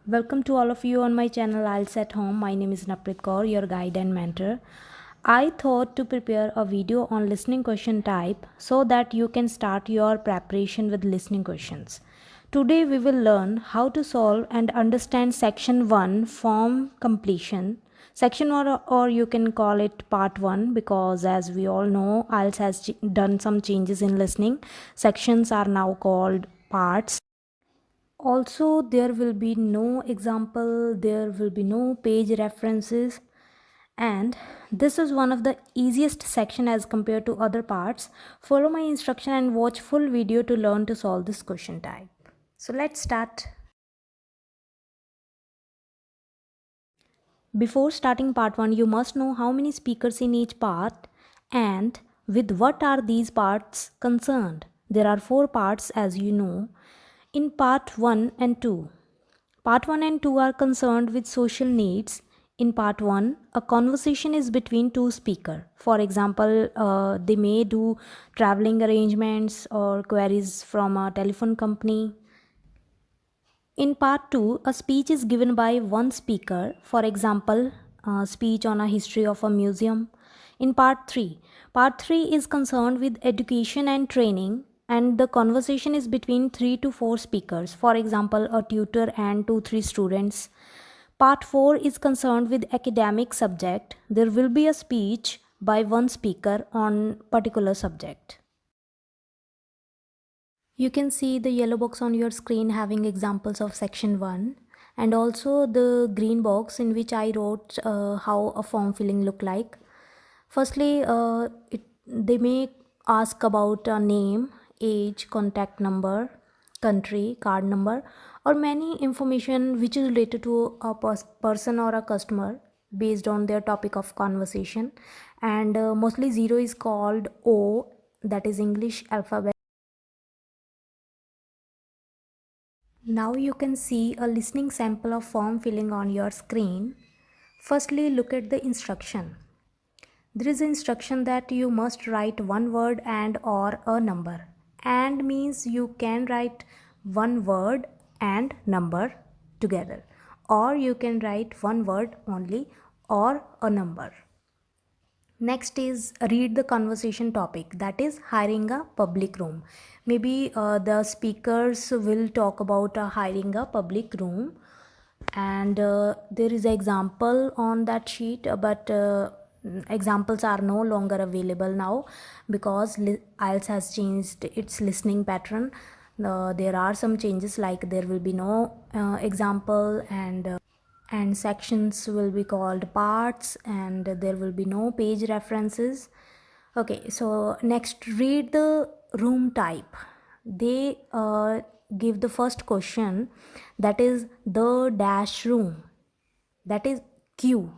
Welcome to all of you on my channel IELTS at Home. My name is Naprit Kaur, your guide and mentor. I thought to prepare a video on listening question type so that you can start your preparation with listening questions. Today we will learn how to solve and understand section 1 form completion. Section 1 or you can call it part 1 because as we all know IELTS has done some changes in listening. Sections are now called parts. Also, there will be no example, there will be no page references, and this is one of the easiest section as compared to other parts. Follow my instruction and watch full video to learn to solve this question type. So let's start. Before starting part 1, you must know how many speakers in each part and with what are these parts concerned. There are 4 parts as you know. In part 1 and 2, Part 1 and 2 are concerned with social needs. In part 1, a conversation is between two speakers. For example, they may do traveling arrangements or queries from a telephone company. In part 2, a speech is given by one speaker. For example, a speech on a history of a museum. In part 3 is concerned with education and training, and the conversation is between 3 to 4 speakers. For example, a tutor and 2 3 students. Part 4 is concerned with academic subject. There will be a speech by one speaker on particular subject. You can see the yellow box on your screen having examples of section 1 and also the green box in which I wrote how a form filling look like. Firstly, they may ask about a name, age, contact number, country, card number, or many information which is related to a person or a customer based on their topic of conversation. And mostly 0 is called O, that is English alphabet. Now you can see a listening sample of form filling on your screen. Firstly, look at the instruction. There is an instruction that you must write one word and or a number. And means you can write one word and number together. Or you can write one word only or a number. Next is read the conversation topic, that is hiring a public room. Maybe the speakers will talk about hiring a public room, and there is an example on that sheet, but examples are no longer available now because IELTS has changed its listening pattern. There are some changes, like there will be no example, and sections will be called parts, and there will be no page references. Okay, so next, read the room type. They give the first question, that is the dash room, that is Q,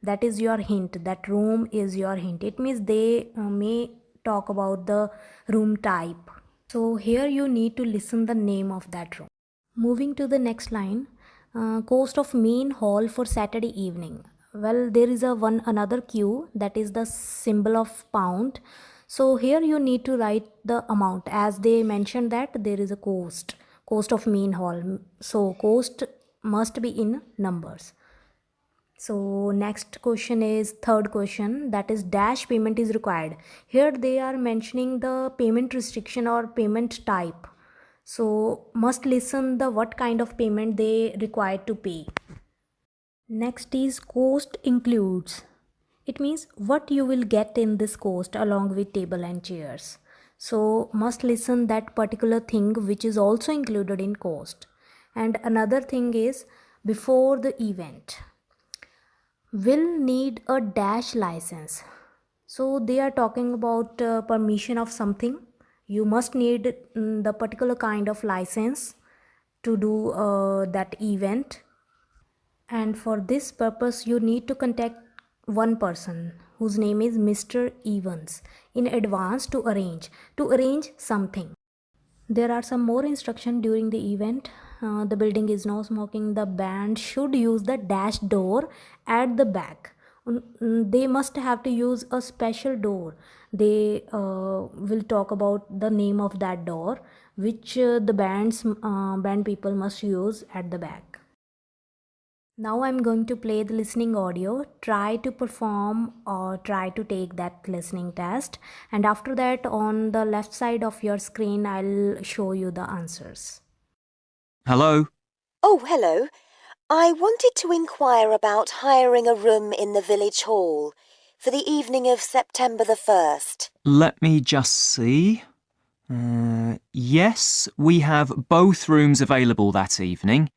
that is your hint, that room is your hint. It means they may talk about the room type. So here you need to listen the name of that room. Moving to the next line, cost of main hall for Saturday evening. Well, there is a one another Q, that is the symbol of pound. So here you need to write the amount as they mentioned that there is a cost of main hall. So cost must be in numbers. So next question is third question, that is dash payment is required. Here they are mentioning the payment restriction or payment type. So must listen the what kind of payment they require to pay. Next is cost includes. It means what you will get in this cost along with table and chairs. So must listen that particular thing which is also included in cost. And another thing is before the event will need a dash license. So they are talking about permission of something. You must need the particular kind of license to do that event, and for this purpose you need to contact one person whose name is Mr. Evans in advance to arrange something. There are some more instruction during the event. The building is no smoking. The band should use the dash door at the back. They must have to use a special door. They will talk about the name of that door, which the band people must use at the back. Now I'm going to play the listening audio. Try to perform or try to take that listening test. And after that, on the left side of your screen, I'll show you the answers. Hello? Oh, hello. I wanted to inquire about hiring a room in the village hall for the evening of September the 1st. Let me just see. Yes, we have both rooms available that evening.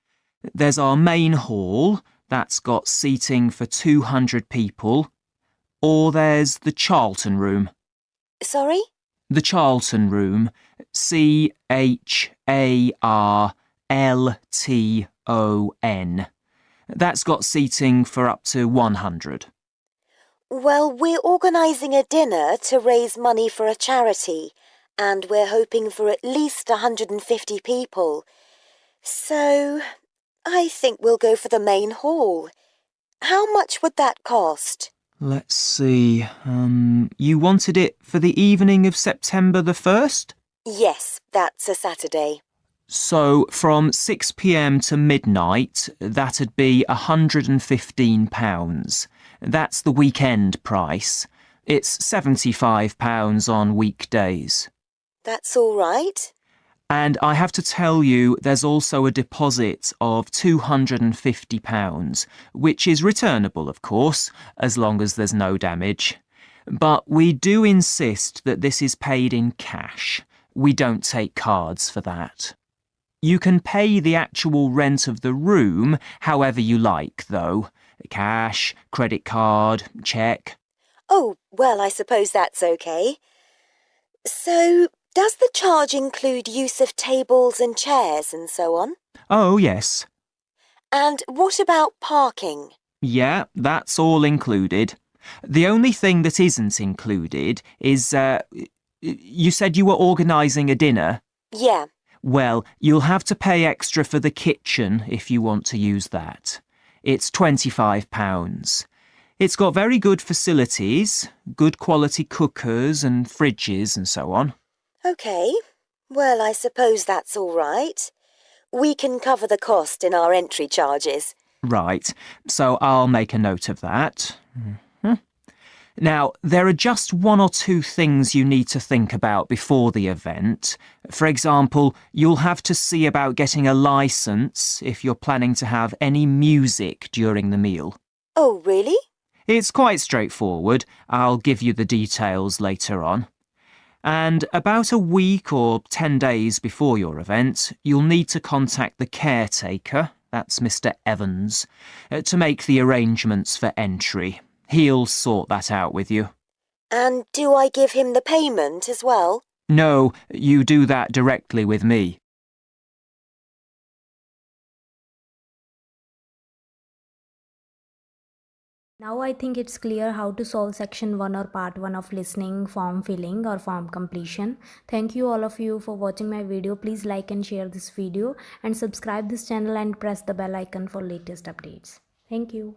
There's our main hall, that's got seating for 200 people. Or there's the Charlton room. Sorry? The Charlton room, CHARLTON. That's got seating for up to 100. Well, we're organising a dinner to raise money for a charity, and we're hoping for at least 150 people. So, I think we'll go for the main hall. How much would that cost? Let's see. You wanted it for the evening of September the 1st? Yes, that's a Saturday. So from 6 p.m. to midnight, that'd be £115. That's the weekend price. It's £75 on weekdays. That's all right. And I have to tell you, there's also a deposit of £250, which is returnable, of course, as long as there's no damage. But we do insist that this is paid in cash. We don't take cards for that. You can pay the actual rent of the room however you like, though. Cash, credit card, cheque. Oh, well, I suppose that's okay. So, does the charge include use of tables and chairs and so on? Oh, yes. And what about parking? Yeah, that's all included. The only thing that isn't included is, you said you were organising a dinner? Yeah. Well, you'll have to pay extra for the kitchen if you want to use that. It's £25. It's got very good facilities, good quality cookers and fridges and so on. OK. Well, I suppose that's all right. We can cover the cost in our entry charges. Right, so I'll make a note of that. Now, there are just one or two things you need to think about before the event. For example, you'll have to see about getting a licence if you're planning to have any music during the meal. Oh, really? It's quite straightforward. I'll give you the details later on. And about a week or 10 days before your event, you'll need to contact the caretaker, that's Mr. Evans, to make the arrangements for entry. He'll sort that out with you. And do I give him the payment as well? No, you do that directly with me. Now I think it's clear how to solve section 1 or part 1 of listening, form filling or form completion. Thank you all of you for watching my video. Please like and share this video and subscribe this channel and press the bell icon for latest updates. Thank you.